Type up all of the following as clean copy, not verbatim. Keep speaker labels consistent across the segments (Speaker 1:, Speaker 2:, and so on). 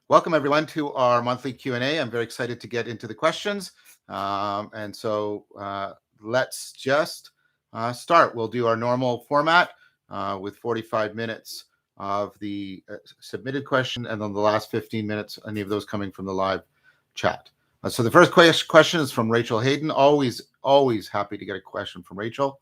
Speaker 1: Welcome everyone to our monthly Q&A. I'm very excited to get into the questions. Let's just start. We'll do our normal format with 45 minutes of the submitted question, and then the last 15 minutes, any of those coming from the live chat. So the first question is from Rachel Hayden. Always happy to get a question from Rachel.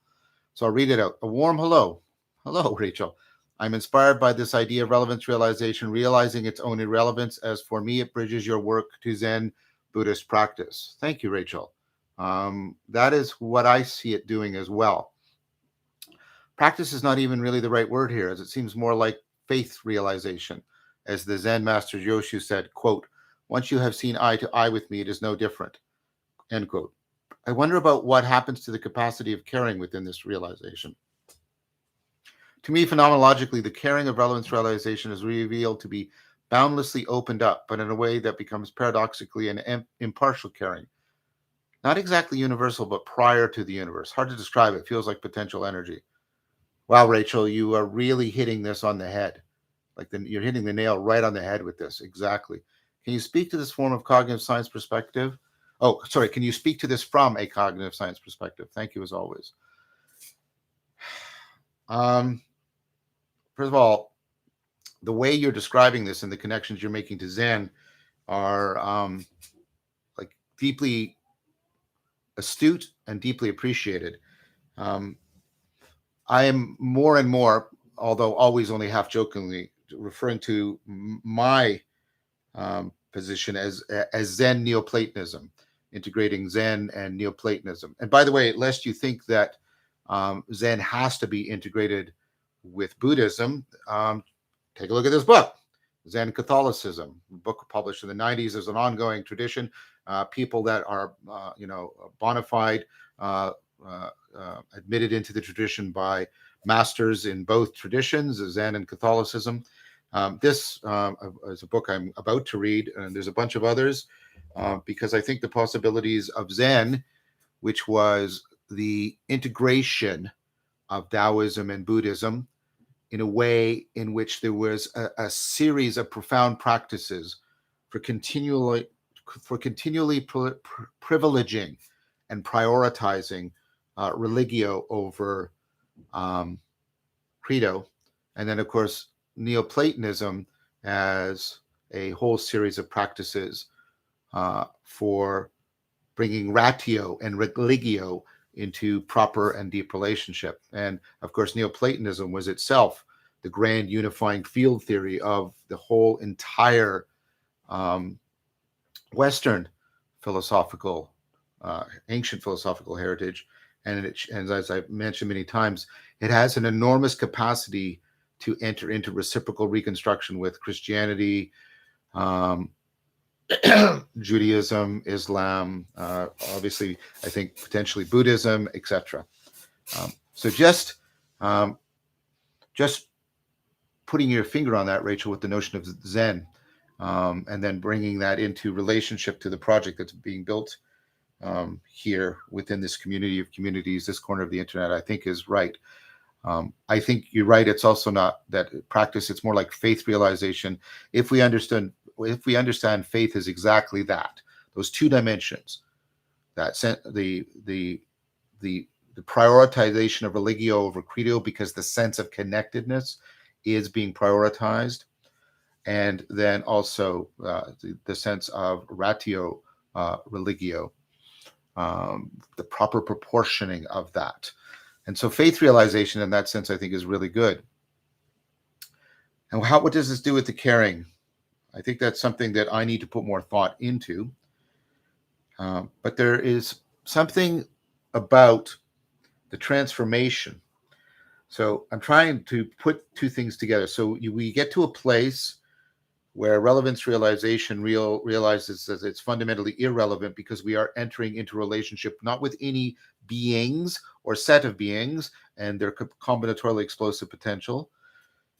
Speaker 1: So I'll read it out. A warm hello. Hello, Rachel. I'm inspired by this idea of relevance realization, realizing its own irrelevance, as for me, it bridges your work to Zen Buddhist practice. Thank you, Rachel. That is what I see it doing as well. Practice is not even really the right word here, as it seems more like faith realization. As the Zen master Yoshu said, quote, once you have seen eye to eye with me, it is no different, end quote. I wonder about what happens to the capacity of caring within this realization. To me, phenomenologically, the caring of relevance realization is revealed to be boundlessly opened up, but in a way that becomes paradoxically an impartial caring. Not exactly universal, but prior to the universe. Hard to describe. It feels like potential energy. Wow, Rachel, you are really hitting this on the head. You're hitting the nail right on the head with this. Exactly. Can you speak to this form of cognitive science perspective? Oh, sorry. Can you speak to this from a cognitive science perspective? Thank you, as always. First of all, the way you're describing this and the connections you're making to Zen are deeply astute and deeply appreciated. I am more and more, although always only half jokingly, referring to my position as Zen Neoplatonism, integrating Zen and Neoplatonism. And by the way, lest you think that Zen has to be integrated with Buddhism, take a look at this book, Zen Catholicism, a book published in the 90s. There's an ongoing tradition. People that are, bona fide, admitted into the tradition by masters in both traditions, Zen and Catholicism. This is a book I'm about to read, and there's a bunch of others, because I think the possibilities of Zen, which was the integration of Taoism and Buddhism in a way in which there was a series of profound practices for continually privileging and prioritizing religio over credo, and then of course Neoplatonism as a whole series of practices for bringing ratio and religio into proper and deep relationship. And of course, Neoplatonism was itself the grand unifying field theory of the whole entire Western philosophical, ancient philosophical heritage. And as I've mentioned many times, it has an enormous capacity to enter into reciprocal reconstruction with Christianity, Judaism, Islam, obviously, I think potentially Buddhism, etc. So just putting your finger on that, Rachel, with the notion of Zen, and then bringing that into relationship to the project that's being built here within this community of communities, this corner of the internet, I think is right. I think you're right. It's also not that practice. It's more like faith realization. If we understand faith is exactly that, those two dimensions, that the prioritization of religio over credo, because the sense of connectedness is being prioritized, and then also the sense of ratio religio, the proper proportioning of that. And so faith realization in that sense, I think, is really good. And what does this do with the caring? I think that's something that I need to put more thought into. But there is something about the transformation. So I'm trying to put two things together. So we get to a place where relevance realization realizes that it's fundamentally irrelevant, because we are entering into relationship not with any beings or set of beings and their combinatorially explosive potential,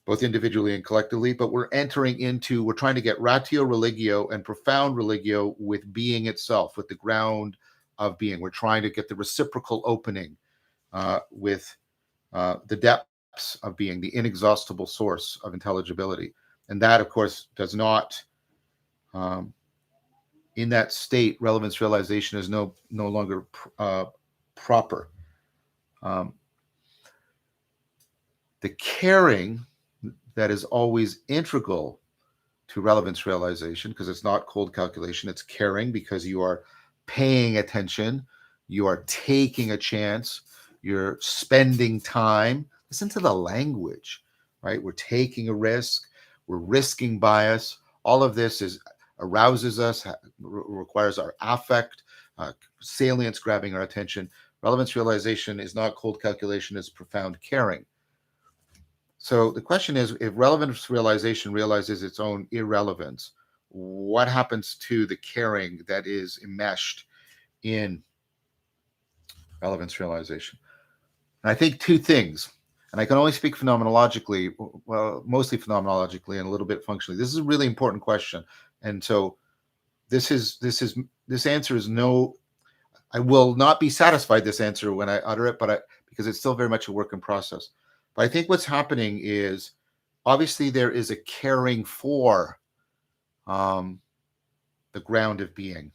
Speaker 1: both individually and collectively, but we're trying to get ratio religio and profound religio with being itself, with the ground of being. We're trying to get the reciprocal opening with the depths of being, the inexhaustible source of intelligibility. And that, of course, does not In that state, relevance realization is no longer proper. The caring that is always integral to relevance realization, because it's not cold calculation, it's caring because you are paying attention, you are taking a chance, you're spending time. Listen to the language, right? We're taking a risk, we're risking bias. All of this arouses us, requires our affect, salience grabbing our attention. Relevance realization is not cold calculation, it's profound caring. So the question is, if relevance realization realizes its own irrelevance, what happens to the caring that is enmeshed in relevance realization? And I think two things, and I can only speak phenomenologically, well, mostly phenomenologically and a little bit functionally. This is a really important question. And so this answer is no, I will not be satisfied this answer when I utter it, because it's still very much a work in process. But I think what's happening is, obviously, there is a caring for the ground of being,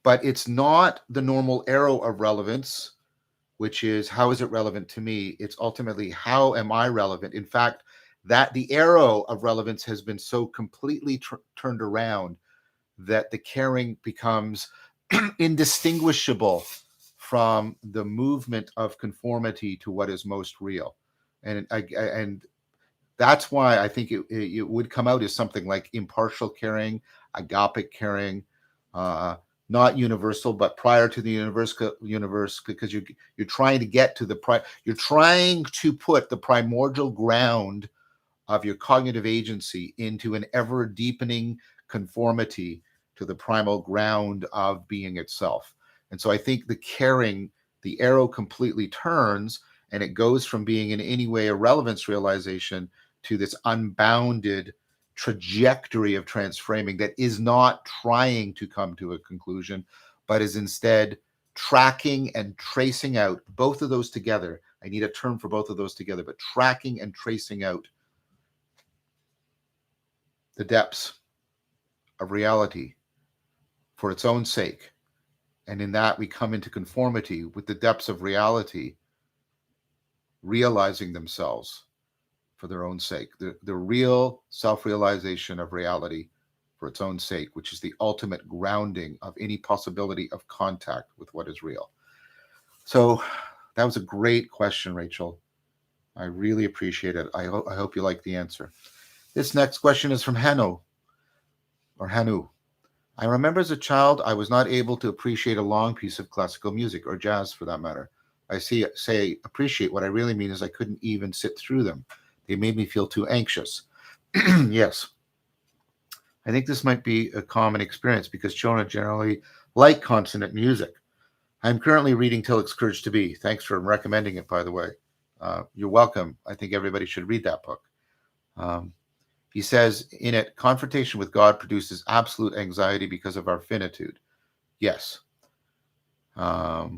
Speaker 1: but it's not the normal arrow of relevance, which is how is it relevant to me? It's ultimately how am I relevant? In fact, that the arrow of relevance has been so completely turned around that the caring becomes indistinguishable from the movement of conformity to what is most real. And that's why I think it would come out as something like impartial caring, agapic caring, not universal, but prior to the universe, because you're trying to get to you're trying to put the primordial ground of your cognitive agency into an ever deepening conformity to the primal ground of being itself. And so I think the caring, the arrow completely turns, and it goes from being in any way a relevance realization to this unbounded trajectory of transframing that is not trying to come to a conclusion, but is instead tracking and tracing out both of those together. I need a term for both of those together, but tracking and tracing out the depths of reality for its own sake. And in that, we come into conformity with the depths of reality, realizing themselves for their own sake. The real self-realization of reality for its own sake, which is the ultimate grounding of any possibility of contact with what is real. So that was a great question, Rachel. I really appreciate it. I hope you like the answer. This next question is from Hanu. I remember as a child, I was not able to appreciate a long piece of classical music, or jazz for that matter. I say appreciate. What I really mean is I couldn't even sit through them. They made me feel too anxious. Yes. I think this might be a common experience because children generally like consonant music. I'm currently reading Tillich's Courage to Be. Thanks for recommending it, by the way. You're welcome. I think everybody should read that book. He says in it, confrontation with God produces absolute anxiety because of our finitude. Yes. But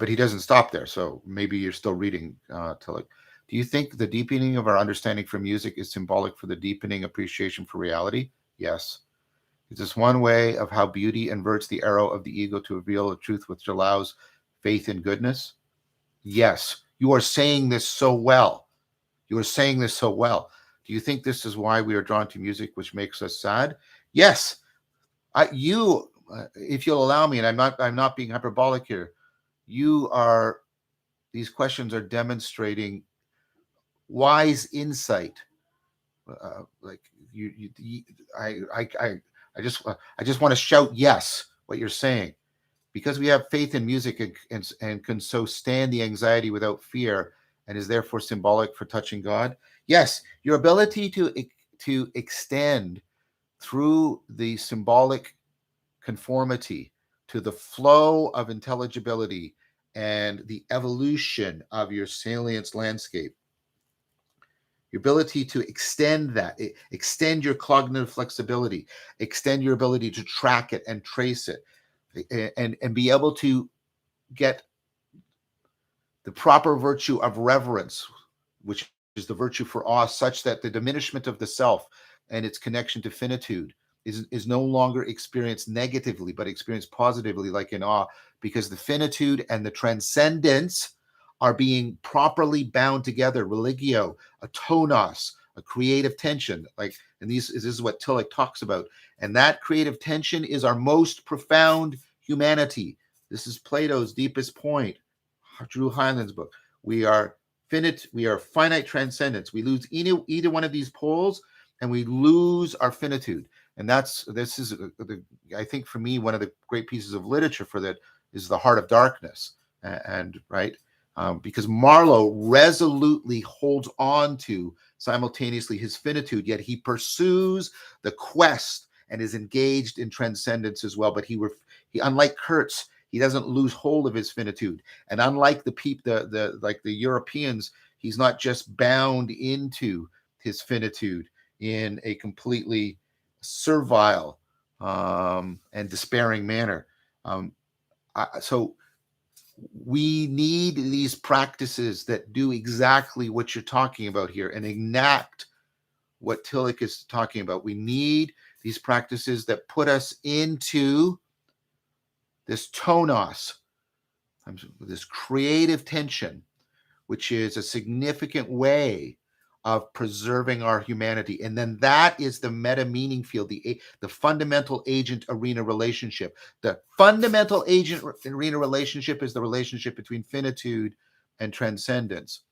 Speaker 1: he doesn't stop there. So maybe you're still reading Tillich. Do you think the deepening of our understanding for music is symbolic for the deepening appreciation for reality? Yes. Is this one way of how beauty inverts the arrow of the ego to reveal a truth which allows faith in goodness? Yes. You are saying this so well. You are saying this so well. Do you think this is why we are drawn to music which makes us sad? Yes. If you'll allow me, and I'm not being hyperbolic here, these questions are demonstrating wise insight. I just want to shout yes what you're saying, because we have faith in music and can so stand the anxiety without fear, and is therefore symbolic for touching God. Yes, your ability to extend through the symbolic conformity to the flow of intelligibility and the evolution of your salience landscape. Your ability to extend your cognitive flexibility, extend your ability to track it and trace it, and be able to get the proper virtue of reverence, which is the virtue for awe, such that the diminishment of the self and its connection to finitude is no longer experienced negatively, but experienced positively, like in awe, because the finitude and the transcendence are being properly bound together. Religio, a tonos, a creative tension, like, and this is what Tillich talks about. And that creative tension is our most profound humanity. This is Plato's deepest point. Drew Highland's book. We are finite transcendence. We lose either one of these poles, and we lose our finitude. And this is, I think, for me, one of the great pieces of literature for that is The Heart of Darkness. And right, because Marlowe resolutely holds on to simultaneously his finitude, yet he pursues the quest and is engaged in transcendence as well. But he unlike Kurtz, he doesn't lose hold of his finitude. And unlike the Europeans, he's not just bound into his finitude in a completely servile and despairing manner. So we need these practices that do exactly what you're talking about here and enact what Tillich is talking about. We need these practices that put us into this tonos, this creative tension, which is a significant way of preserving our humanity. And then that is the meta meaning field, the fundamental agent arena relationship. The fundamental agent arena relationship is the relationship between finitude and transcendence,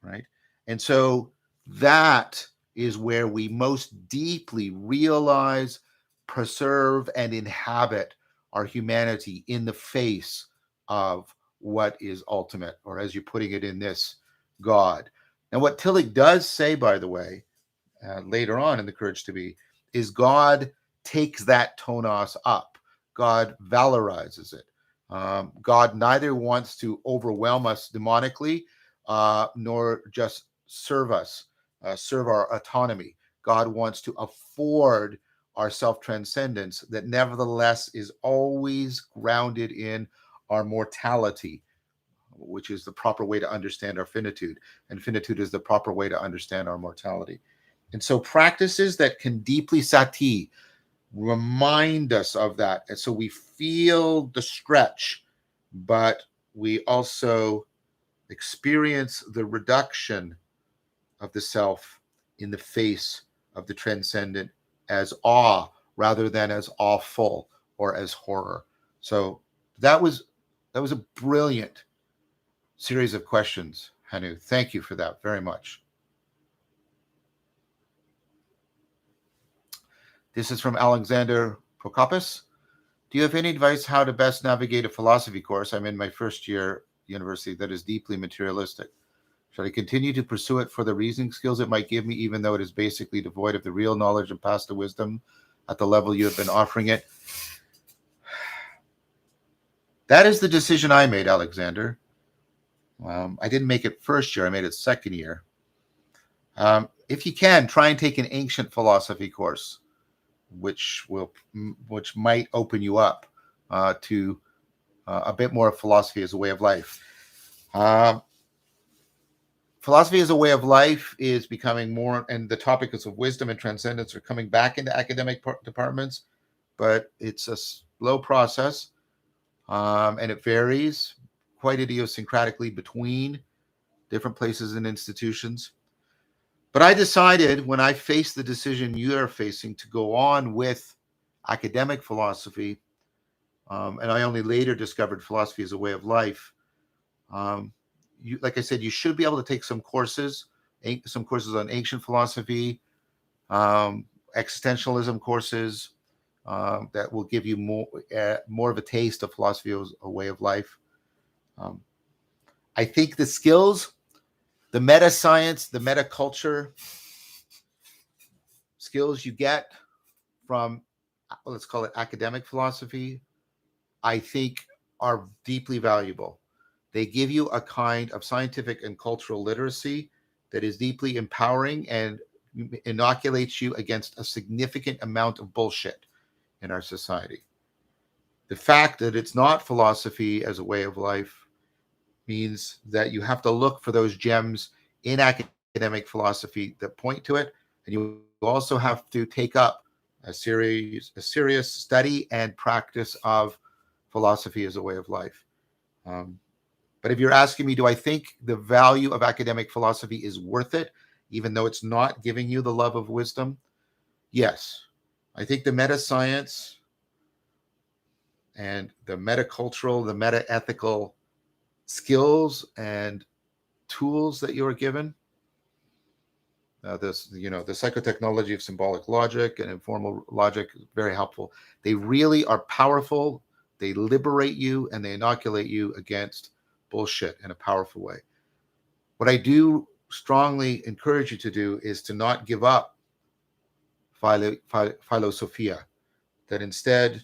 Speaker 1: right? And so that is where we most deeply realize, preserve, and inhabit our humanity in the face of what is ultimate, or as you're putting it in this, God. And what Tillich does say, by the way, later on in The Courage to Be, is God takes that tonos up. God valorizes it. God neither wants to overwhelm us demonically, nor just serve us, serve our autonomy. God wants to afford our self-transcendence that nevertheless is always grounded in our mortality, which is the proper way to understand our finitude. And finitude is the proper way to understand our mortality. And so practices that can deeply sati remind us of that. And so we feel the stretch, but we also experience the reduction of the self in the face of the transcendent as awe rather than as awful or as horror. So that was a brilliant series of questions, Hanu. Thank you for that very much. This is from Alexander Prokopis. Do you have any advice how to best navigate a philosophy course? I'm in my first year university that is deeply materialistic. Should I continue to pursue it for the reasoning skills it might give me, even though it is basically devoid of the real knowledge and past the wisdom at the level you have been offering it? That is the decision I made, Alexander. I didn't make it first year. I made it second year. If you can, try and take an ancient philosophy course, which might open you up to a bit more of philosophy as a way of life. Philosophy as a way of life is becoming more, and the topics of wisdom and transcendence are coming back into academic departments, but it's a slow process, and it varies quite idiosyncratically between different places and institutions. But I decided when I faced the decision you are facing to go on with academic philosophy, and I only later discovered philosophy as a way of life. Like I said, you should be able to take some courses on ancient philosophy, existentialism courses that will give you more of a taste of philosophy as a way of life. I think the skills, the meta science, the meta culture skills you get from, let's call it academic philosophy, I think are deeply valuable. They give you a kind of scientific and cultural literacy that is deeply empowering and inoculates you against a significant amount of bullshit in our society. The fact that it's not philosophy as a way of life means that you have to look for those gems in academic philosophy that point to it. And you also have to take up a serious study and practice of philosophy as a way of life. But if you're asking me, do I think the value of academic philosophy is worth it, even though it's not giving you the love of wisdom? Yes. I think the meta science and the metacultural, the meta ethical skills and tools that you are given, the psychotechnology of symbolic logic and informal logic is very helpful. They really are powerful. They liberate you and they inoculate you against bullshit in a powerful way. What I do strongly encourage you to do is to not give up philosophia, that instead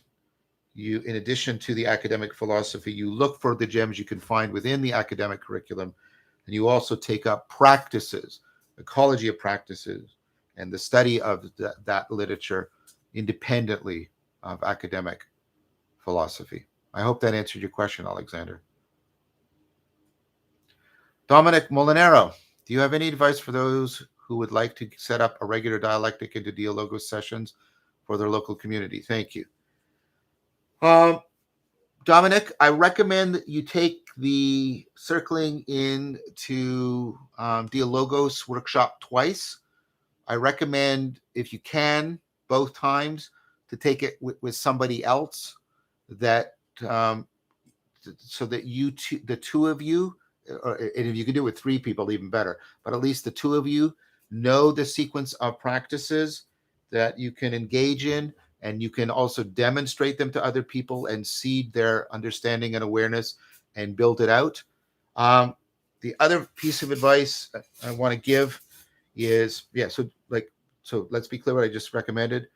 Speaker 1: you, in addition to the academic philosophy, you look for the gems you can find within the academic curriculum, and you also take up practices, ecology of practices, and the study of that literature independently of academic philosophy. I hope that answered your question, Alexander. Dominic Molinaro, do you have any advice for those who would like to set up a regular dialectic into Dialogos sessions for their local community? Thank you. Dominic, I recommend that you take the Circling into Dialogos workshop twice. I recommend, if you can, both times, to take it with somebody else, that so that the two of you, and if you can do it with 3 people, even better, but at least the 2 of you know the sequence of practices that you can engage in, and you can also demonstrate them to other people and seed their understanding and awareness and build it out. The other piece of advice I want to give is, so let's be clear what I just recommended.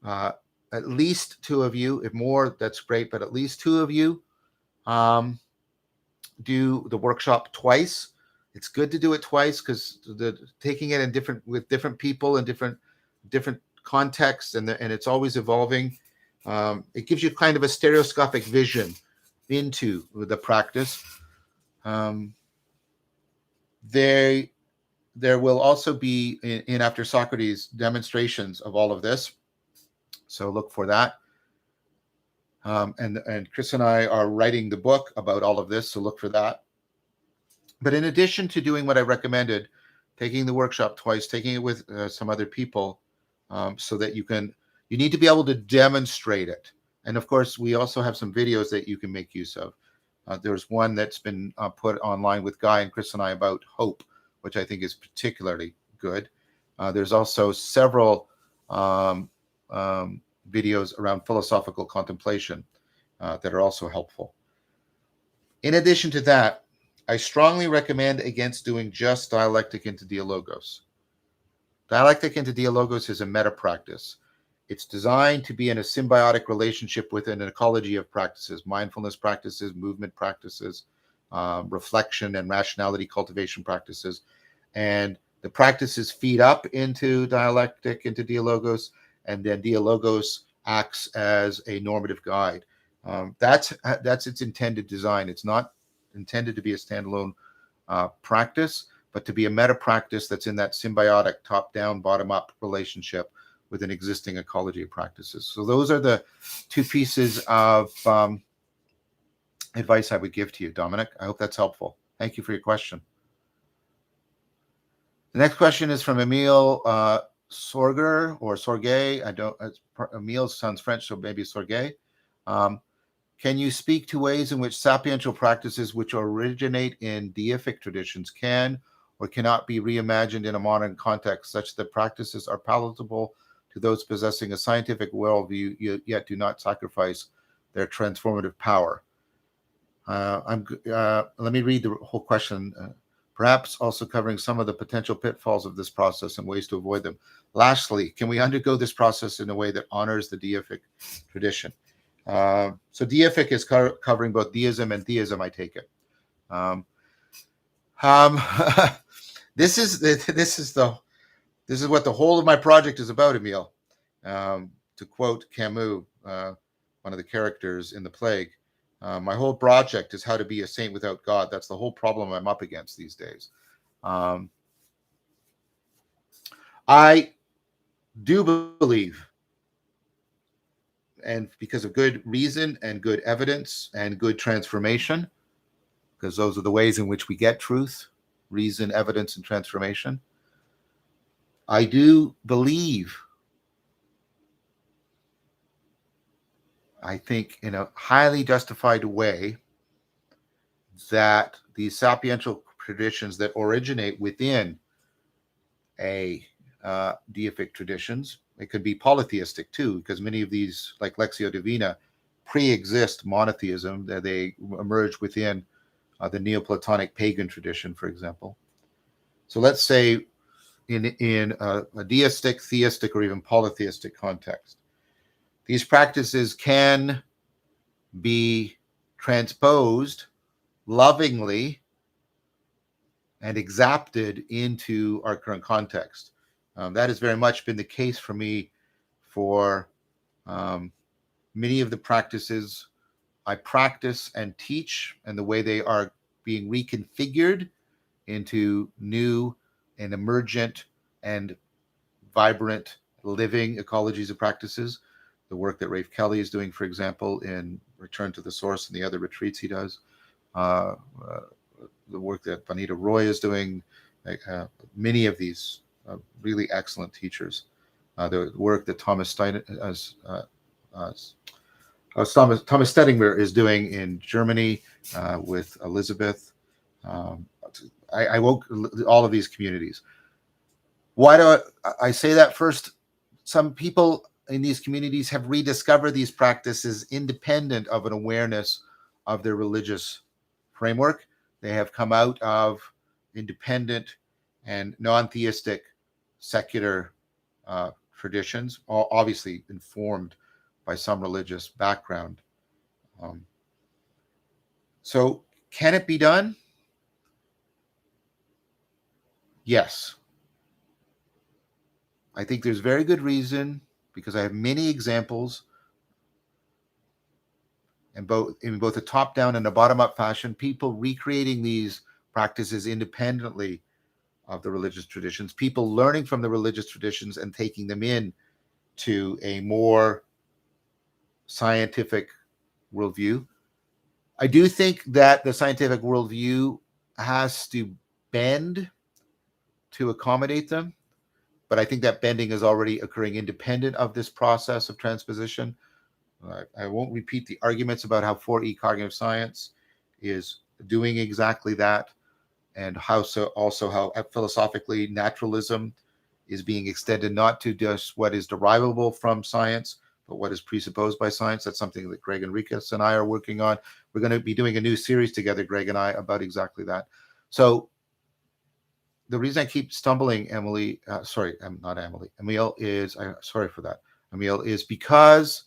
Speaker 1: At least 2 of you, if more, that's great, but at least 2 of you do the workshop twice. It's good to do it twice because taking it with different people and different contexts, and it's always evolving. It gives you kind of a stereoscopic vision into the practice. There will also be in After Socrates demonstrations of all of this, so look for that. And Chris and I are writing the book about all of this, so look for that. But in addition to doing what I recommended, taking the workshop twice, taking it with some other people, so that you need to be able to demonstrate it. And of course, we also have some videos that you can make use of. There's one that's been put online with Guy and Chris and I about hope, which I think is particularly good. There's also several videos around philosophical contemplation that are also helpful. In addition to that, I strongly recommend against doing just dialectic into Dialogos. Dialectic into Dialogos is a meta practice. It's designed to be in a symbiotic relationship within an ecology of practices, mindfulness practices, movement practices, reflection and rationality cultivation practices. And the practices feed up into dialectic, into Dialogos, and then Dialogos acts as a normative guide. That's its intended design. It's not intended to be a standalone practice, but to be a meta practice that's in that symbiotic top-down, bottom-up relationship with an existing ecology of practices. So those are the 2 pieces of advice I would give to you, Dominic. I hope that's helpful. Thank you for your question. The next question is from Emile Sorger or Sorgay. Emile sounds French, so maybe Sorgay. Can you speak to ways in which sapiential practices which originate in deific traditions can or cannot be reimagined in a modern context, such that practices are palatable to those possessing a scientific worldview, yet do not sacrifice their transformative power? Let me read the whole question, perhaps also covering some of the potential pitfalls of this process and ways to avoid them. Lastly, can we undergo this process in a way that honors the deific tradition? So deific is covering both deism and theism, I take it. This is what the whole of my project is about, Emile. To quote Camus, one of the characters in The Plague, my whole project is how to be a saint without God. That's the whole problem I'm up against these days. I do believe and because of good reason and good evidence and good transformation, because those are the ways in which we get truth: reason, evidence, and transformation. I do believe, I think in a highly justified way, that these sapiential traditions that originate within a deific traditions, it could be polytheistic too, because many of these, like Lectio Divina, pre-exist monotheism, that they emerge within the Neoplatonic pagan tradition, for example. So let's say in a deistic, theistic, or even polytheistic context, these practices can be transposed lovingly and exapted into our current context. That has very much been the case for me for many of the practices I practice and teach, and the way they are being reconfigured into new and emergent and vibrant living ecologies of practices. The work that Rafe Kelly is doing, for example, in Return to the Source and the other retreats he does. The work that Bonita Roy is doing, many of these really excellent teachers. The work that Thomas Stedinger is doing in Germany with Elizabeth. I woke all of these communities. Why do I say that? First, some people in these communities have rediscovered these practices independent of an awareness of their religious framework. They have come out of independent and non-theistic secular traditions, obviously informed by some religious background. So can it be done? Yes. I think there's very good reason, because I have many examples in both a top-down and a bottom-up fashion, people recreating these practices independently of the religious traditions, people learning from the religious traditions and taking them in to a more scientific worldview. I do think that the scientific worldview has to bend to accommodate them, but I think that bending is already occurring independent of this process of transposition. I won't repeat the arguments about how 4E cognitive science is doing exactly that, and how philosophically naturalism is being extended not to just what is derivable from science, but what is presupposed by science. That's something that Greg Enriquez and I are working on. We're going to be doing a new series together, Greg and I, about exactly that. So the reason I keep stumbling, Emile, is, sorry for that, Emile, is because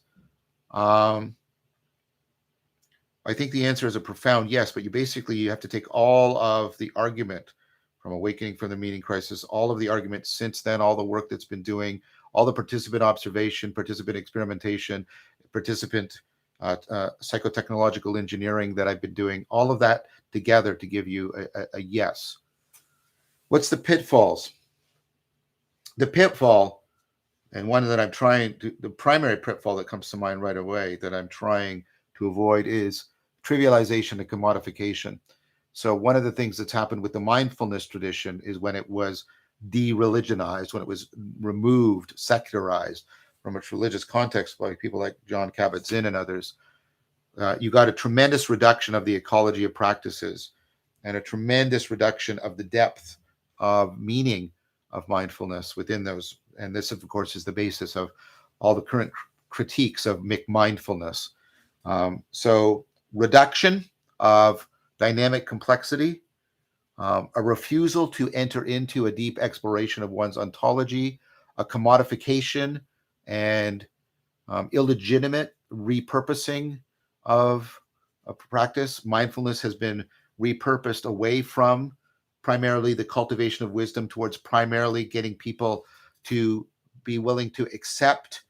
Speaker 1: I think the answer is a profound yes, but you have to take all of the argument from Awakening from the Meaning Crisis, all of the arguments since then, all the work that's been doing, all the participant observation, participant experimentation, participant psychotechnological engineering that I've been doing, all of that together to give you a yes. What's the pitfalls? The pitfall, and one that I'm trying to, the primary pitfall that comes to mind right away that I'm trying to avoid is trivialization and commodification. So one of the things that's happened with the mindfulness tradition is when it was de-religionized, when it was removed, secularized from its religious context by people like John Kabat-Zinn and others, you got a tremendous reduction of the ecology of practices and a tremendous reduction of the depth of meaning of mindfulness within those. And this, of course, is the basis of all the current critiques of mindfulness. So reduction of dynamic complexity, a refusal to enter into a deep exploration of one's ontology, a commodification and illegitimate repurposing of a practice. Mindfulness has been repurposed away from primarily the cultivation of wisdom towards primarily getting people to be willing to accept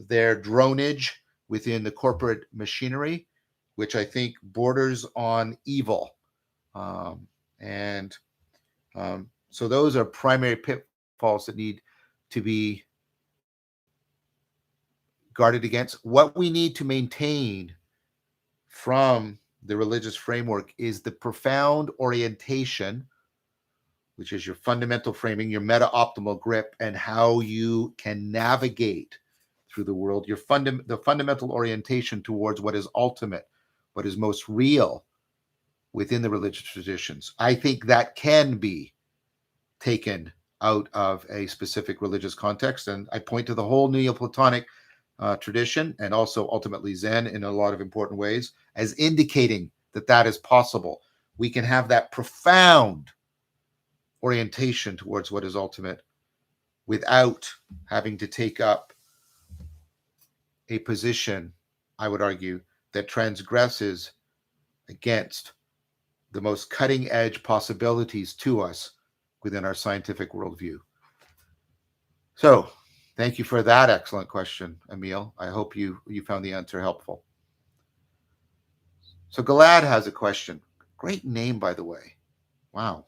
Speaker 1: their dronage within the corporate machinery, which I think borders on evil. So those are primary pitfalls that need to be guarded against. What we need to maintain from the religious framework is the profound orientation, which is your fundamental framing, your meta-optimal grip, and how you can navigate through the world, the fundamental orientation towards what is ultimate, what is most real within the religious traditions. I think that can be taken out of a specific religious context. And I point to the whole Neoplatonic tradition and also ultimately Zen in a lot of important ways as indicating that that is possible. We can have that profound orientation towards what is ultimate without having to take up a position, I would argue, that transgresses against the most cutting edge possibilities to us within our scientific worldview. So thank you for that excellent question, Emil. I hope you found the answer helpful. So Galad has a question. Great name, by the way. Wow.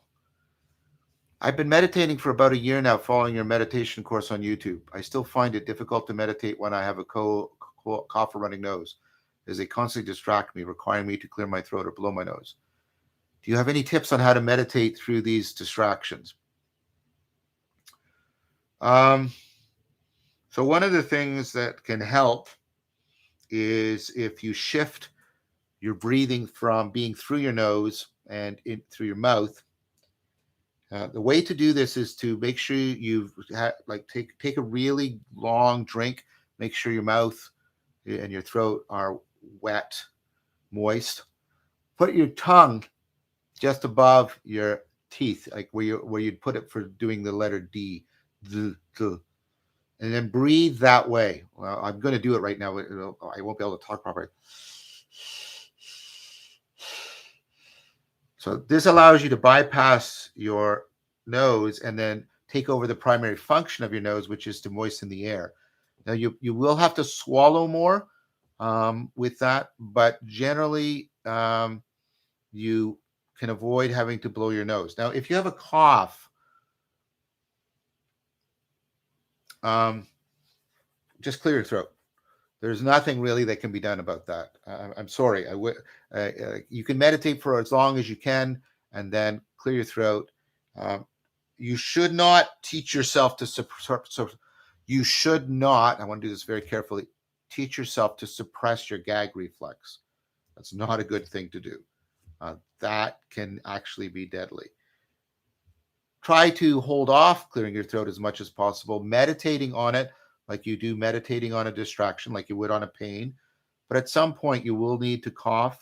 Speaker 1: I've been meditating for about a year now, following your meditation course on YouTube. I still find it difficult to meditate when I have a cough or running nose, as they constantly distract me, requiring me to clear my throat or blow my nose. Do you have any tips on how to meditate through these distractions? So one of the things that can help is if you shift your breathing from being through your nose and in through your mouth. The way to do this is to make sure you take a really long drink. Make sure your mouth and your throat are wet, moist. Put your tongue just above your teeth, like where you'd put it for doing the letter D, and then breathe that way. Well, I'm going to do it right now. I won't be able to talk properly. So this allows you to bypass your nose and then take over the primary function of your nose, which is to moisten the air. Now you will have to swallow more with that, but generally you can avoid having to blow your nose. Now, if you have a cough, just clear your throat. There's nothing really that can be done about that. I'm sorry. You can meditate for as long as you can and then clear your throat. You should not teach yourself to you should not, I want to do this very carefully, teach yourself to suppress your gag reflex. That's not a good thing to do. That can actually be deadly. Try to hold off clearing your throat as much as possible, meditating on it like you do meditating on a distraction, like you would on a pain. But at some point, you will need to cough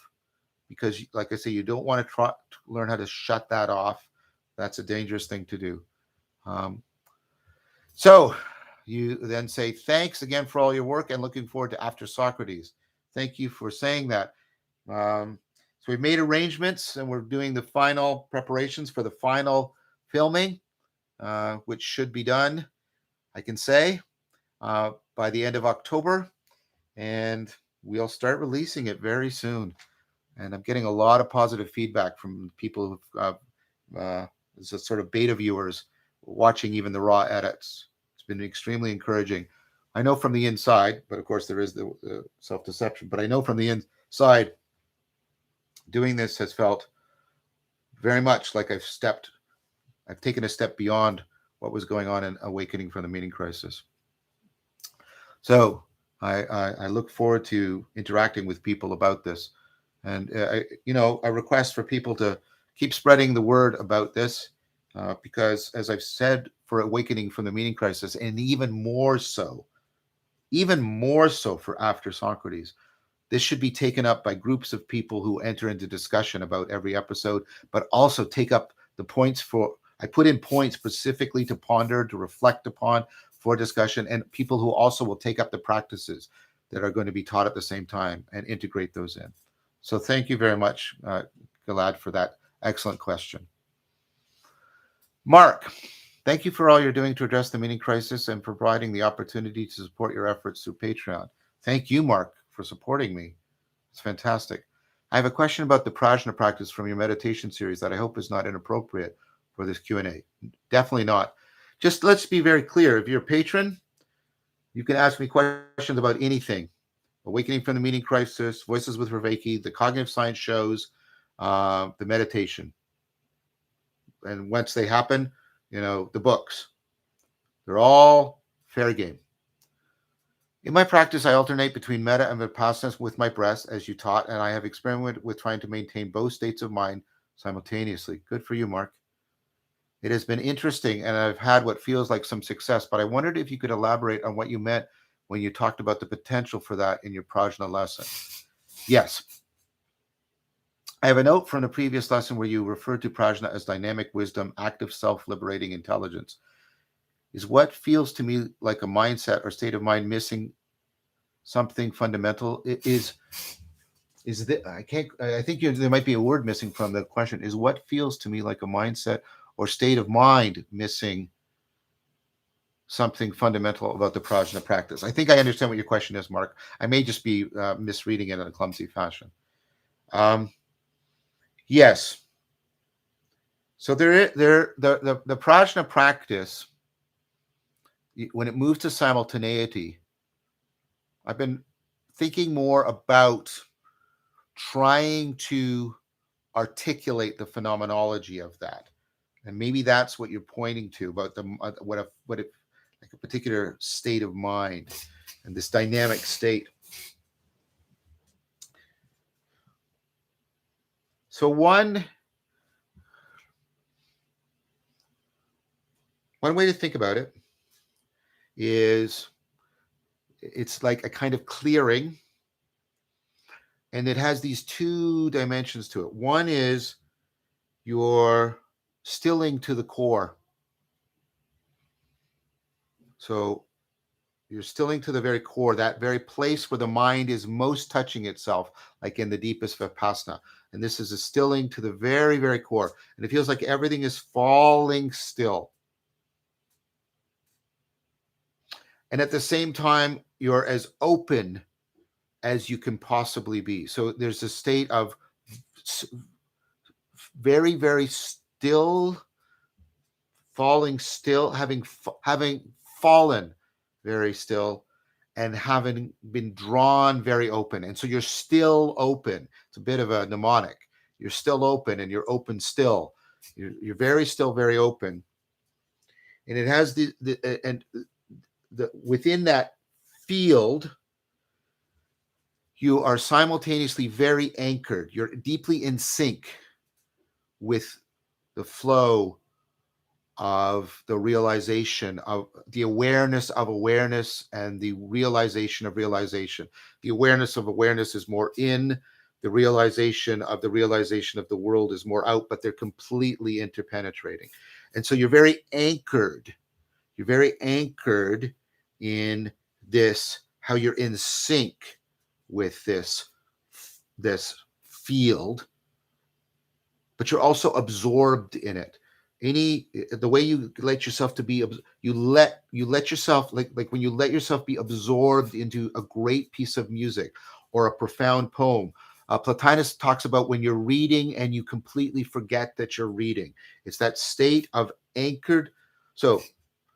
Speaker 1: because, like I say, you don't want to learn how to shut that off. That's a dangerous thing to do. So you then say, thanks again for all your work and looking forward to After Socrates. Thank you for saying that. So we've made arrangements and we're doing the final preparations for the final filming, which should be done, I can say, by the end of October, and we'll start releasing it very soon. And I'm getting a lot of positive feedback from people who've as a sort of beta viewers watching even the raw edits. It's been extremely encouraging. I know from the inside, but of course there is the self-deception, but I know from the inside, doing this has felt very much like I've taken a step beyond what was going on in Awakening from the Meaning Crisis. So I look forward to interacting with people about this. And, a request for people to keep spreading the word about this, because as I've said for Awakening from the Meaning Crisis, and even more so for After Socrates, this should be taken up by groups of people who enter into discussion about every episode, but also take up the points I put in points specifically to ponder, to reflect upon for discussion, and people who also will take up the practices that are going to be taught at the same time and integrate those in. So thank you very much, Gilad, for that excellent question. Mark, thank you for all you're doing to address the meaning crisis and providing the opportunity to support your efforts through Patreon. Thank you, Mark, for supporting me. It's fantastic. I have a question about the Prajna practice from your meditation series that I hope is not inappropriate for this Q&A. Definitely not. Just let's be very clear. If you're a patron, You can ask me questions about anything. Awakening from the Meaning Crisis, Voices with Vervaeke, the cognitive science shows, the meditation. And once they happen, the books. They're all fair game. In my practice, I alternate between metta and vipassana with my breath, as you taught, and I have experimented with trying to maintain both states of mind simultaneously. Good for you, Mark. It has been interesting, and I've had what feels like some success, but I wondered if you could elaborate on what you meant when you talked about the potential for that in your Prajna lesson. Yes. I have a note from the previous lesson where you referred to Prajna as dynamic wisdom, active self-liberating intelligence. Is what feels to me like a mindset or state of mind missing something fundamental? Is that I think there might be a word missing from the question. Is what feels to me like a mindset or state of mind missing something fundamental about the Prajna practice? I think I understand what your question is, Mark. I may just be misreading it in a clumsy fashion. Yes. So the Prajna practice, when it moves to simultaneity, I've been thinking more about trying to articulate the phenomenology of that, and maybe that's what you're pointing to about the what if like a particular state of mind and this dynamic state. So one way to think about it is it's like a kind of clearing, and it has these two dimensions to it. One is you're stilling to the core. So you're stilling to the very core, that very place where the mind is most touching itself, like in the deepest vipassana. And this is a stilling to the very, very core. And it feels like everything is falling still. And at the same time, you're as open as you can possibly be. So there's a state of very, very still, falling still, having fallen very still, and having been drawn very open. And so you're still open. It's a bit of a mnemonic. You're still open, and you're open still. You're very still, very open. And it has the within that field, you are simultaneously very anchored. You're deeply in sync with the flow of the realization of the awareness of awareness and the realization of realization. The awareness of awareness is more in, the realization of the world is more out, but they're completely interpenetrating. And so you're very anchored. You're very anchored in this, how you're in sync with this field, but you're also absorbed in it. The way you let yourself to be, you let yourself, like when you let yourself be absorbed into a great piece of music or a profound poem. Plotinus talks about when you're reading and you completely forget that you're reading. It's that state of anchored. So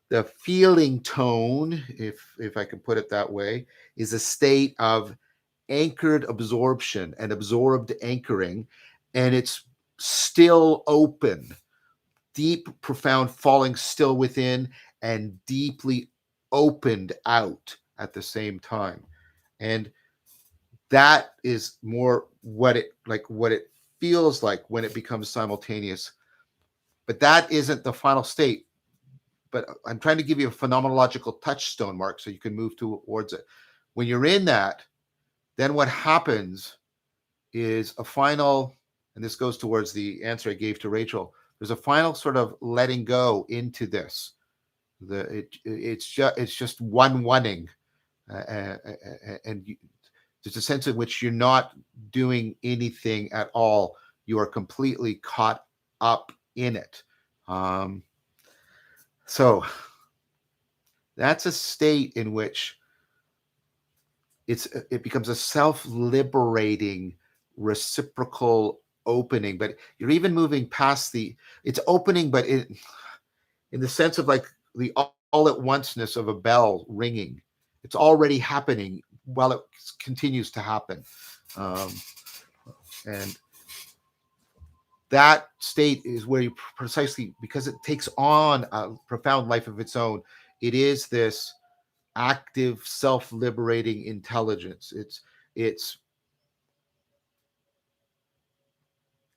Speaker 1: the feeling tone, if I can put it that way, is a state of anchored absorption and absorbed anchoring, and it's still open, deep, profound, falling still within, and deeply opened out at the same time. And that is more what it feels like when it becomes simultaneous. But that isn't the final state. But I'm trying to give you a phenomenological touchstone, Mark, so you can move towards it. When you're in that, then what happens is a final, and this goes towards the answer I gave to Rachel, there's a final sort of letting go into this. It's just one-oneing, and there's a sense in which you're not doing anything at all. You are completely caught up in it. So that's a state in which it becomes a self-liberating, reciprocal opening. But you're even moving past it's opening, but in the sense of like the all at onceness of a bell ringing, It's already happening while it continues to happen. Um, and that state is where you precisely, because it takes on a profound life of its own, it is this active, self-liberating intelligence. It's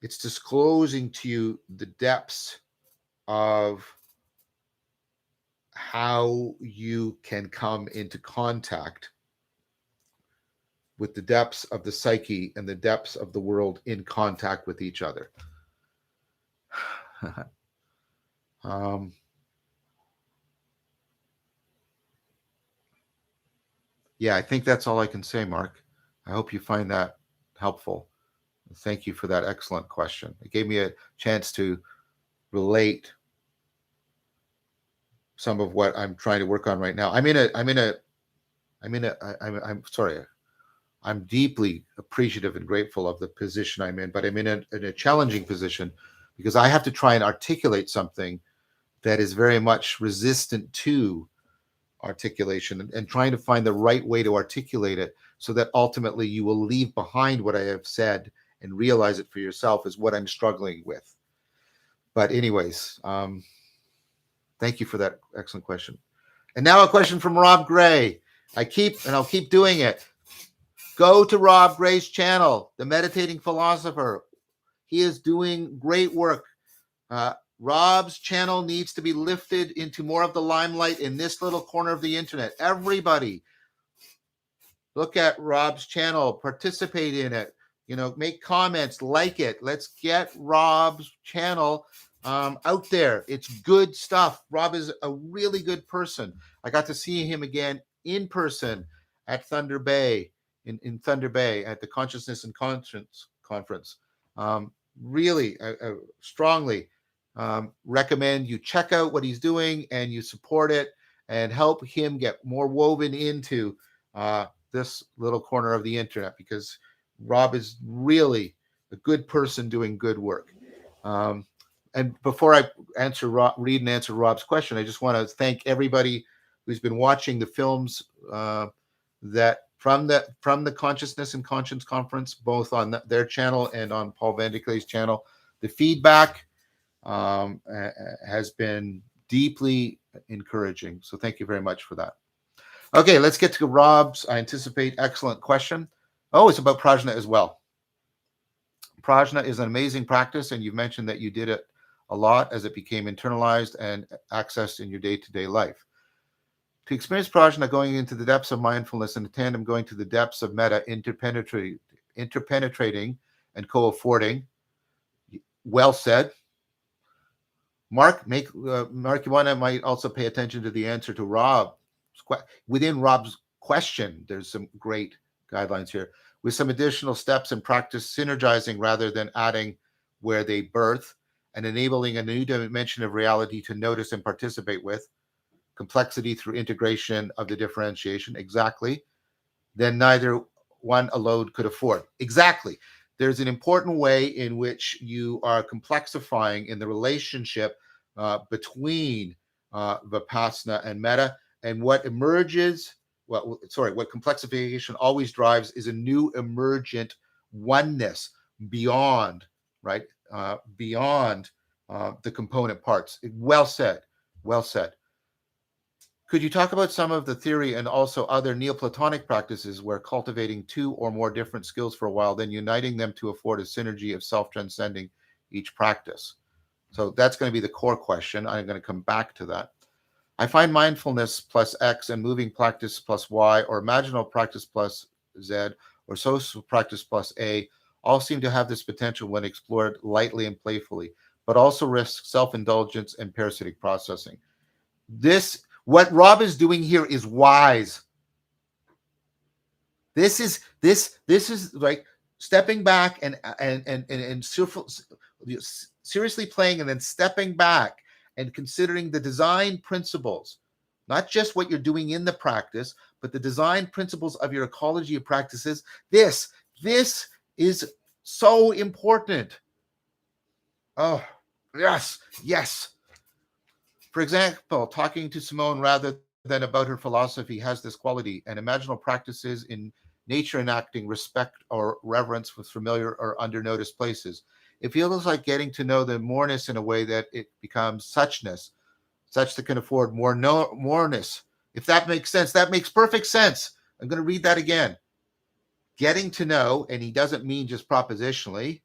Speaker 1: disclosing to you the depths of how you can come into contact with the depths of the psyche and the depths of the world in contact with each other. um, yeah, I think that's all I can say, Mark. I hope you find that helpful. Thank you for that excellent question. It gave me a chance to relate some of what I'm trying to work on right now. I'm sorry. I'm deeply appreciative and grateful of the position I'm in, but I'm in a challenging position because I have to try and articulate something that is very much resistant to articulation, and trying to find the right way to articulate it so that ultimately you will leave behind what I have said and realize it for yourself is what I'm struggling with. But anyways, thank you for that excellent question. And now a question from Rob Gray. I'll keep doing it. Go to Rob Gray's channel, The Meditating Philosopher. He is doing great work. Rob's channel needs to be lifted into more of the limelight in this little corner of the internet. Everybody, look at Rob's channel, participate in it, make comments, like it. Let's get Rob's channel out there. It's good stuff. Rob is a really good person. I got to see him again in person at Thunder Bay, in Thunder Bay at the Consciousness and Conscience Conference. Really, strongly recommend you check out what he's doing and you support it and help him get more woven into this little corner of the internet, because Rob is really a good person doing good work. And before I read and answer Rob's question, I just want to thank everybody who's been watching the films that from the Consciousness and Conscience Conference, both on their channel and on Paul Vanderklay's channel. The feedback has been deeply encouraging. So thank you very much for that. Okay, let's get to Rob's, I anticipate, excellent question. Oh, it's about Prajna as well. Prajna is an amazing practice, and you've mentioned that you did it a lot as it became internalized and accessed in your day-to-day life. To experience Prajna, going into the depths of mindfulness and in tandem going to the depths of metta, interpenetrating and co-affording. Well said. Mark, you might also pay attention to the answer to Rob. Within Rob's question, there's some great guidelines here. With some additional steps in practice, synergizing rather than adding where they birth, and enabling a new dimension of reality to notice and participate with, complexity through integration of the differentiation, exactly, then neither one alone could afford. Exactly. There's an important way in which you are complexifying in the relationship between Vipassana and Metta, and what emerges, what complexification always drives is a new emergent oneness beyond, right? Beyond the component parts. Well said. Well said. Could you talk about some of the theory and also other Neoplatonic practices where cultivating two or more different skills for a while, then uniting them to afford a synergy of self-transcending each practice? So that's going to be the core question. I'm going to come back to that. I find mindfulness plus X and moving practice plus Y, or imaginal practice plus Z, or social practice plus A all seem to have this potential when explored lightly and playfully, but also risk self-indulgence and parasitic processing. What Rob is doing here is wise. This is like stepping back and seriously playing, and then stepping back and considering the design principles, not just what you're doing in the practice, but the design principles of your ecology of practices. This is so important. Oh, yes. For example, talking to Simone rather than about her philosophy has this quality, and imaginal practices in nature enacting respect or reverence with familiar or under-noticed places. It feels like getting to know the moreness in a way that it becomes suchness, such that can afford moreness. If that makes sense, that makes perfect sense. I'm going to read that again. Getting to know, and he doesn't mean just propositionally,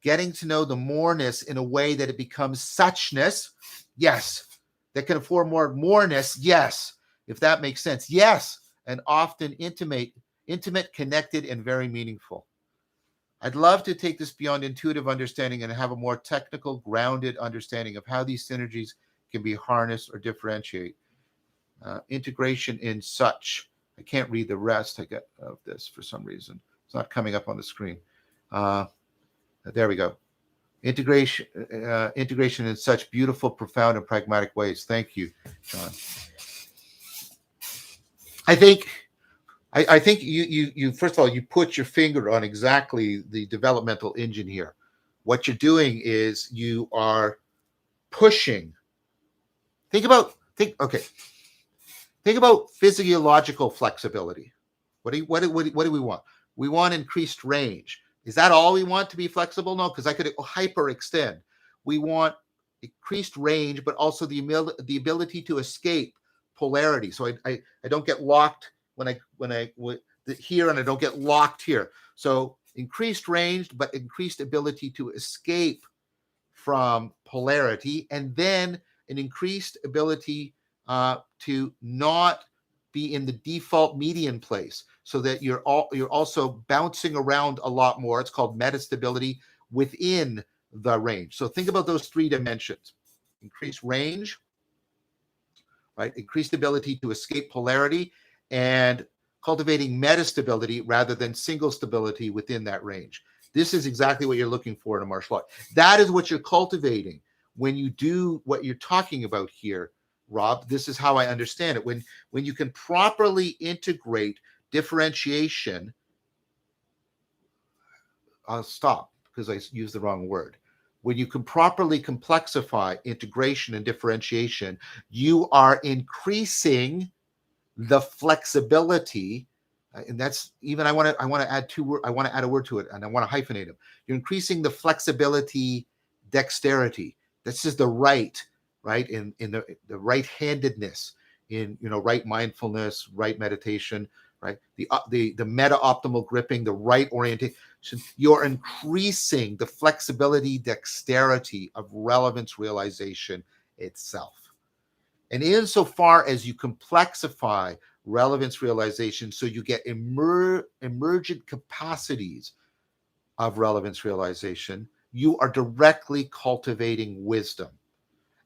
Speaker 1: getting to know the moreness in a way that it becomes suchness, yes. That can afford moreness, yes. If that makes sense, yes. And often intimate, connected, and very meaningful. I'd love to take this beyond intuitive understanding and have a more technical, grounded understanding of how these synergies can be harnessed or differentiate. Integration in such. I can't read the rest of this for some reason. It's not coming up on the screen. There we go. Integration in such beautiful, profound, and pragmatic ways. Thank you, John. I think you first of all, you put your finger on exactly the developmental engine here. What you're doing is you are pushing. Think about physiological flexibility. What do we want? We want increased range. Is that all we want to be flexible? No, because I could hyperextend. We want increased range, but also the ability to escape polarity. So I don't get locked when I here, and I don't get locked here. So increased range, but increased ability to escape from polarity, and then an increased ability to not be in the default median place, so that you're also bouncing around a lot more. It's called metastability within the range. So think about those three dimensions: increased range, right? Increased ability to escape polarity, and cultivating metastability rather than single stability within that range. This is exactly what you're looking for in a martial art. That is what you're cultivating when you do what you're talking about here, Rob. This is how I understand it. When you can properly integrate differentiation, I'll stop because I used the wrong word. When you can properly complexify integration and differentiation, you are increasing the flexibility, and that's even I want to add a word to it, and I want to hyphenate them. You're increasing the flexibility, dexterity. This is the right in the right-handedness, in right mindfulness, right meditation, right, the meta optimal gripping, the right orientation. You're increasing the flexibility, dexterity of relevance realization itself. And insofar as you complexify relevance realization, so you get emergent capacities of relevance realization, you are directly cultivating wisdom.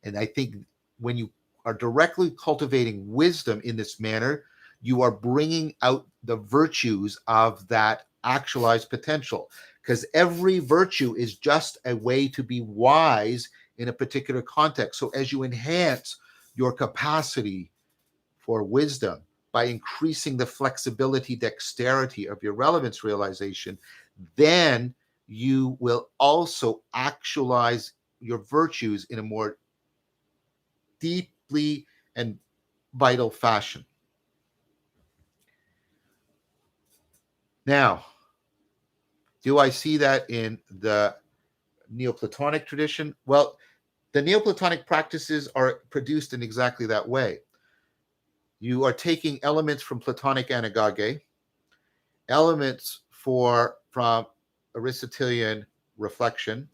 Speaker 1: And I think when you are directly cultivating wisdom in this manner, you are bringing out the virtues of that actualized potential, because every virtue is just a way to be wise in a particular context. So as you enhance your capacity for wisdom by increasing the flexibility, dexterity of your relevance realization, then you will also actualize your virtues in a more deeply and vital fashion. Now, do I see that in the Neoplatonic tradition? Well, the Neoplatonic practices are produced in exactly that way. You are taking elements from Platonic anagoge, elements from Aristotelian reflection,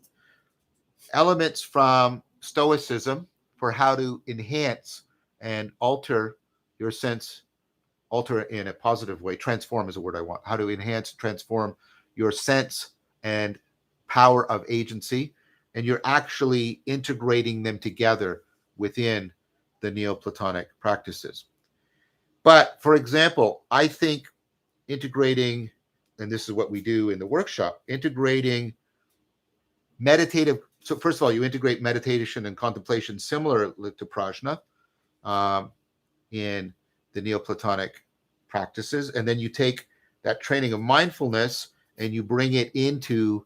Speaker 1: elements from Stoicism for how to enhance and alter your sense, alter in a positive way. Transform is a word I want. How to enhance, transform your sense and power of agency. And you're actually integrating them together within the Neoplatonic practices. But for example, I think integrating, and this is what we do in the workshop, integrating meditative. So first of all, you integrate meditation and contemplation similar to Prajna in the Neoplatonic practices. And then you take that training of mindfulness and you bring it into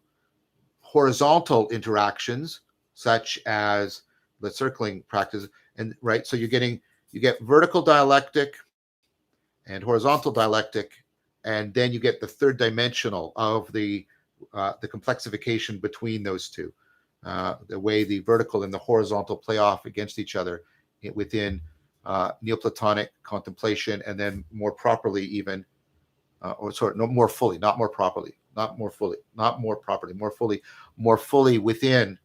Speaker 1: horizontal interactions, such as the circling practice. And right, so you're getting You get vertical dialectic and horizontal dialectic, and then you get the third dimensional of the complexification between those two, the way the vertical and the horizontal play off against each other within Neoplatonic contemplation, and then more properly even, more fully within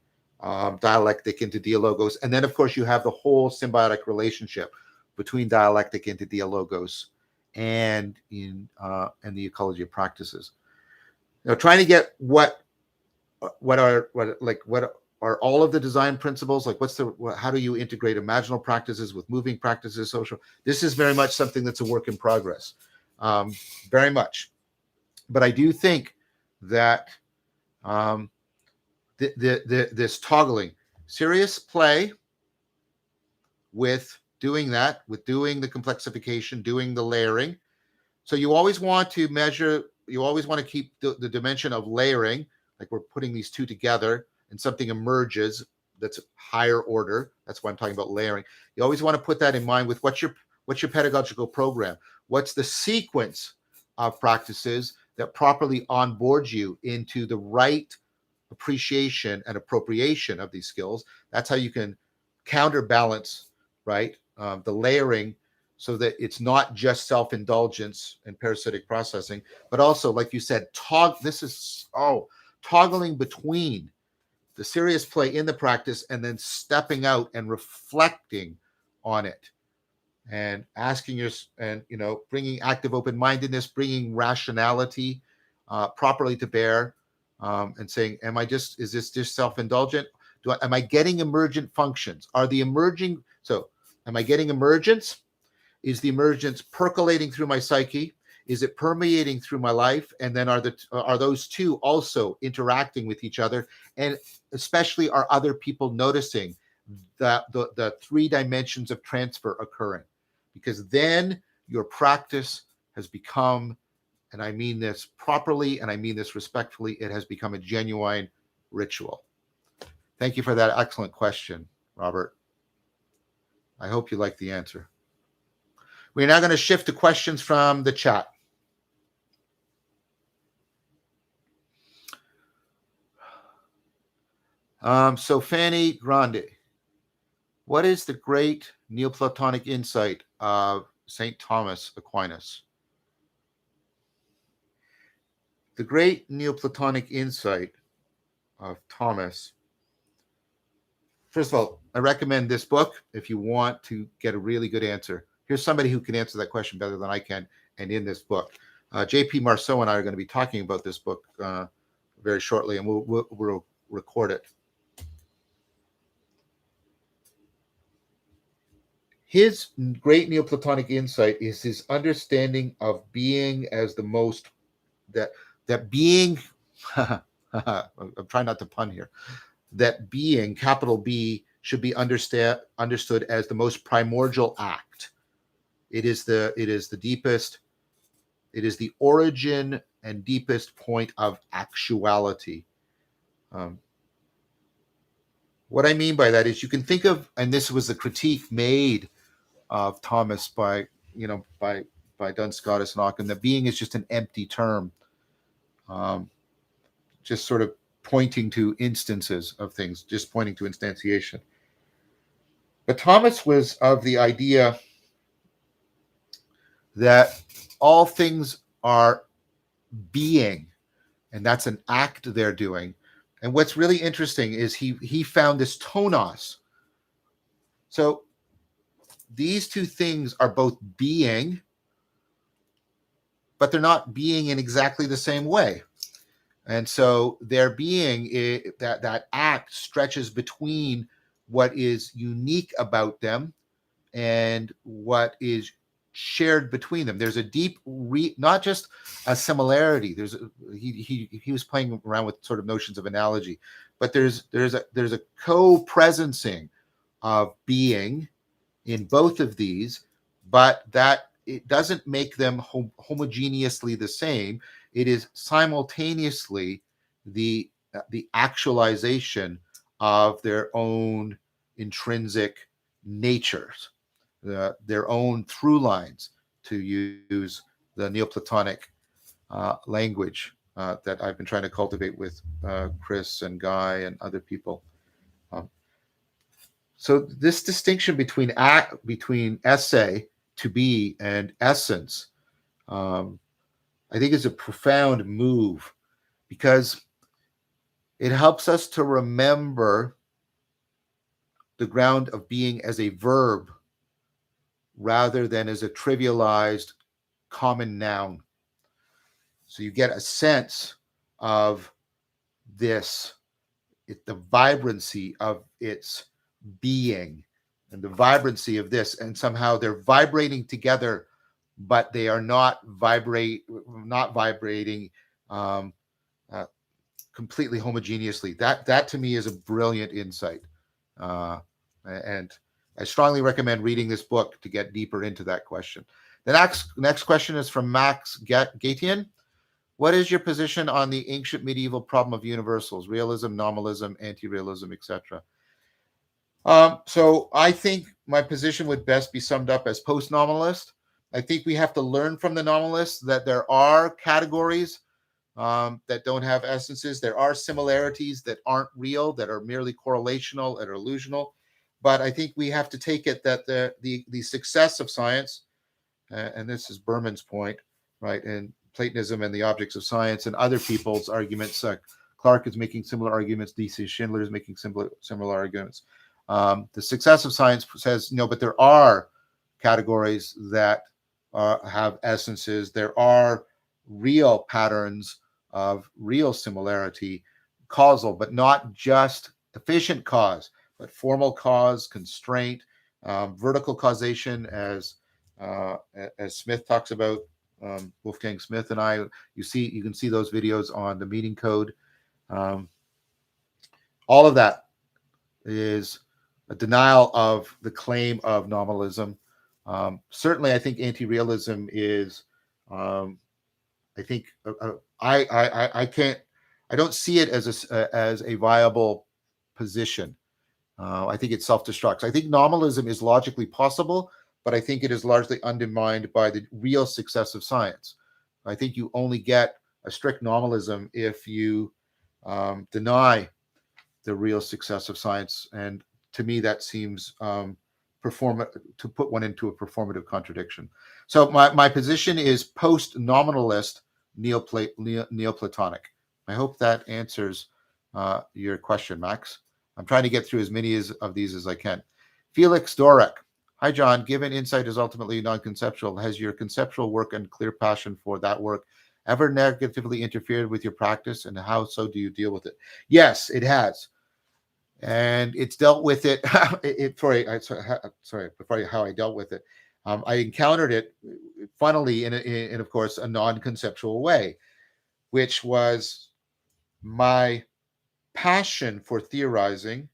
Speaker 1: dialectic into dialogos. And then, of course, you have the whole symbiotic relationship between dialectic into dialogos and in the ecology of practices. Now, trying to get what are all of the design principles, like how do you integrate imaginal practices with moving practices, social? This is very much something that's a work in progress, very much. But I do think that this toggling, serious play with doing that, with doing the complexification, doing the layering. So you always want to measure, you always want to keep the dimension of layering, like we're putting these two together and something emerges that's higher order. That's why I'm talking about layering. You always want to put that in mind with what's your pedagogical program? What's the sequence of practices that properly onboard you into the right appreciation and appropriation of these skills? That's how you can counterbalance, right? The layering, so that it's not just self-indulgence and parasitic processing, but also, like you said, toggling between the serious play in the practice and then stepping out and reflecting on it and asking bringing active open-mindedness, bringing rationality properly to bear, and saying, is this just self-indulgent? Am I getting emergent functions? Am I getting emergence? Is the emergence percolating through my psyche? Is it permeating through my life? And then are those two also interacting with each other? And especially, are other people noticing that the three dimensions of transfer occurring? Because then your practice has become, and I mean this properly and I mean this respectfully, it has become a genuine ritual. Thank you for that excellent question, Robert. I hope you like the answer. We're now going to shift to questions from the chat. So Fanny Grande, what is the great Neoplatonic insight of St. Thomas Aquinas? The great Neoplatonic insight of Thomas. First of all, I recommend this book if you want to get a really good answer. Here's somebody who can answer that question better than I can, and in this book. J.P. Marceau and I are going to be talking about this book very shortly, and we'll record it. His great Neoplatonic insight is his understanding of being as the most, that being, I'm trying not to pun here, that being, capital B, should be understood as the most primordial act. It is the deepest, it is the origin and deepest point of actuality. What I mean by that is, you can think of, and this was the critique made of Thomas by Duns Scotus and Ockham, that being is just an empty term, just sort of pointing to instances of things, just pointing to instantiation. But Thomas was of the idea that all things are being, and that's an act they're doing. And what's really interesting is he found this tonos. So these two things are both being, but they're not being in exactly the same way. And so their being, that act stretches between what is unique about them and what is shared between them. There's a deep, not just a similarity. He was playing around with sort of notions of analogy, but there's a co-presencing of being in both of these, but that it doesn't make them homogeneously the same. It is simultaneously the actualization of their own intrinsic natures. their own through lines, to use the Neoplatonic language that I've been trying to cultivate with Chris and Guy and other people. So this distinction between essay, to be, and essence, I think is a profound move, because it helps us to remember the ground of being as a verb rather than as a trivialized common noun. So you get a sense of this, the vibrancy of its being, and the vibrancy of this, and somehow they're vibrating together, but they are not vibrating completely homogeneously. That to me is a brilliant insight, and I strongly recommend reading this book to get deeper into that question. The next question is from Max Gatian. What is your position on the ancient medieval problem of universals, realism, nominalism, anti-realism, etc.? So I think my position would best be summed up as post-nominalist. I think we have to learn from the nominalists that there are categories that don't have essences. There are similarities that aren't real, that are merely correlational and illusional. But I think we have to take it that the success of science, and this is Berman's point, right, and Platonism and the objects of science and other people's arguments. Clark is making similar arguments. D.C. Schindler is making similar arguments. The success of science says, no, but there are categories that have essences. There are real patterns of real similarity, causal, but not just efficient cause, but formal cause, constraint, vertical causation, as Smith talks about. Wolfgang Smith and I, you can see those videos on the meeting code. All of that is a denial of the claim of nominalism. Certainly, I think anti-realism is. I think I don't see it as a viable position. I think it self-destructs. I think nominalism is logically possible, but I think it is largely undermined by the real success of science. I think you only get a strict nominalism if you deny the real success of science, and to me that seems to put one into a performative contradiction. So my position is post-nominalist Neoplatonic. I hope that answers your question, Max. I'm trying to get through as many of these as I can. Felix Dorek. Hi, John. Given insight is ultimately non-conceptual, has your conceptual work and clear passion for that work ever negatively interfered with your practice, and how so do you deal with it? Yes, it has. And it's dealt with it. Before how I dealt with it. I encountered it, funnily, in of course, a non-conceptual way, which was my passion for theorizing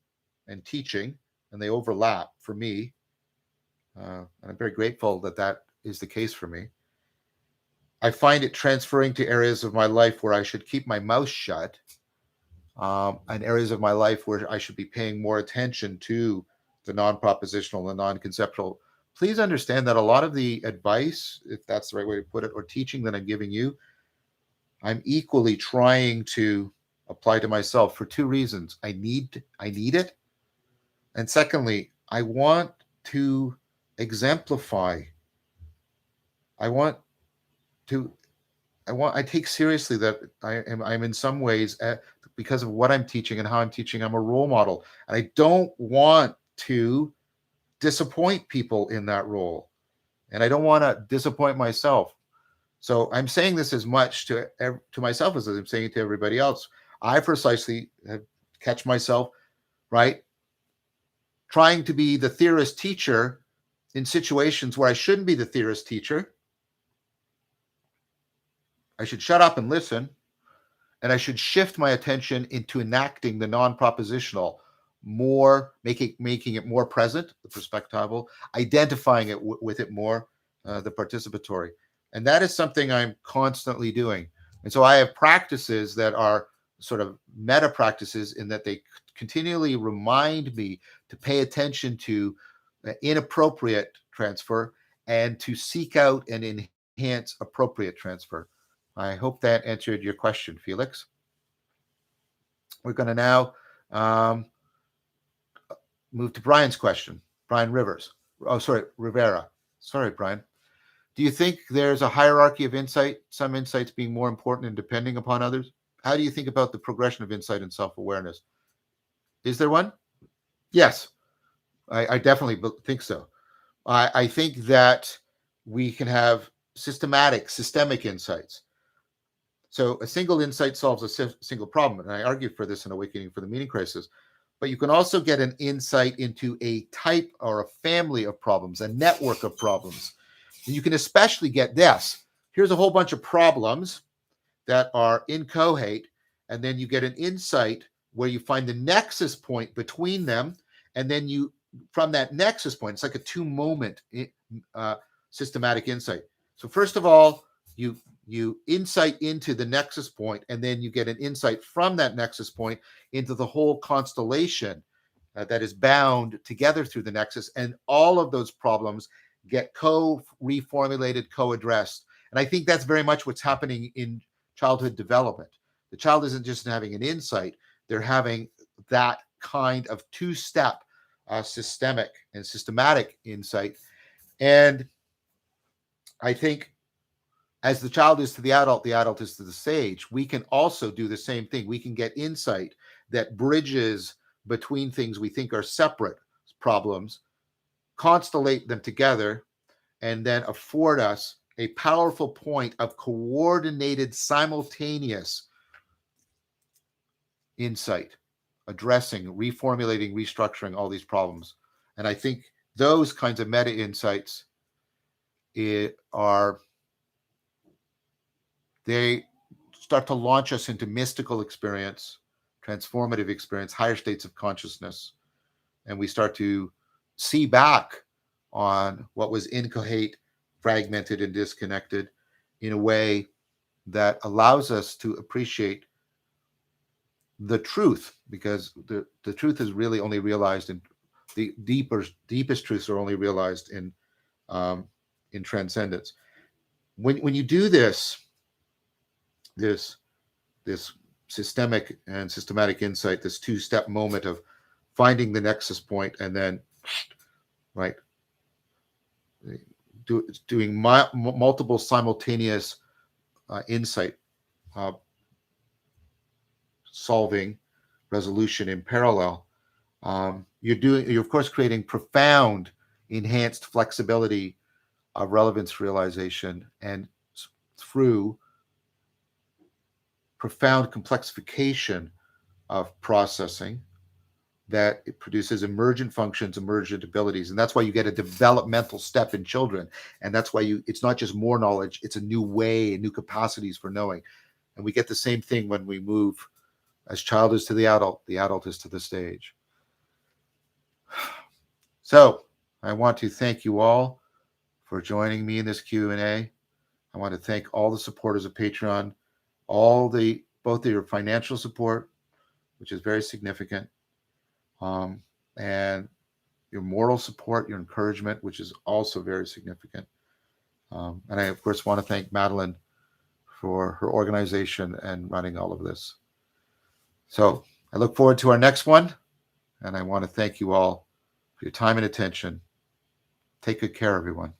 Speaker 1: and teaching, and they overlap for me. And I'm very grateful that that is the case for me. I find it transferring to areas of my life where I should keep my mouth shut, and areas of my life where I should be paying more attention to the non-propositional, the non-conceptual. Please understand that a lot of the advice, if that's the right way to put it, or teaching that I'm giving you, I'm equally trying to apply to myself for two reasons. I need it. And secondly, I want to exemplify. I take seriously that I'm in some ways, because of what I'm teaching and how I'm teaching, I'm a role model. And I don't want to disappoint people in that role. And I don't want to disappoint myself. So I'm saying this as much to myself as I'm saying it to everybody else. I precisely catch myself, right, trying to be the theorist teacher in situations where I shouldn't be the theorist teacher. I should shut up and listen, and I should shift my attention into enacting the non-propositional, more making it more present, the perspectival, identifying it with it more, the participatory. And that is something I'm constantly doing. And so I have practices that are sort of meta practices in that they continually remind me to pay attention to inappropriate transfer and to seek out and enhance appropriate transfer. I hope that answered your question, Felix. We're going to now move to Brian's question. Brian Rivers. Oh, sorry, Rivera. Sorry, Brian. Do you think there's a hierarchy of insight, some insights being more important and depending upon others? How do you think about the progression of insight and self-awareness? Is there one? Yes, I definitely think so. I think that we can have systemic insights. So a single insight solves a single problem. And I argue for this in Awakening for the Meaning Crisis. But you can also get an insight into a type or a family of problems, a network of problems. And you can especially get this. Here's a whole bunch of problems that are incoherent, and then you get an insight where you find the nexus point between them, and then you, from that nexus point, it's like a two-moment systematic insight. So first of all, you insight into the nexus point, and then you get an insight from that nexus point into the whole constellation that is bound together through the nexus, and all of those problems get reformulated, co-addressed. And I think that's very much what's happening in childhood development. The child isn't just having an insight, they're having that kind of two-step systemic and systematic insight. And I think as the child is to the adult is to the sage, we can also do the same thing. We can get insight that bridges between things we think are separate problems, constellate them together, and then afford us a powerful point of coordinated, simultaneous insight, addressing, reformulating, restructuring all these problems. And I think those kinds of meta insights they start to launch us into mystical experience, transformative experience, higher states of consciousness. And we start to see back on what was incoherent, fragmented, and disconnected in a way that allows us to appreciate the truth, because the truth is really only realized in the deepest truths are only realized in transcendence. When you do this systemic and systematic insight, this two-step moment of finding the nexus point and then doing multiple simultaneous insight solving resolution in parallel, you're of course creating profound enhanced flexibility of relevance realization, and through profound complexification of processing that it produces emergent functions, emergent abilities. And that's why you get a developmental step in children. And that's why it's not just more knowledge, it's a new way, new capacities for knowing. And we get the same thing when we move as child is to the adult is to the stage. So I want to thank you all for joining me in this Q&A. I want to thank all the supporters of Patreon, both of your financial support, which is very significant, and your moral support, your encouragement, which is also very significant. And I, of course, want to thank Madeline for her organization and running all of this. So I look forward to our next one, and I want to thank you all for your time and attention. Take good care, everyone.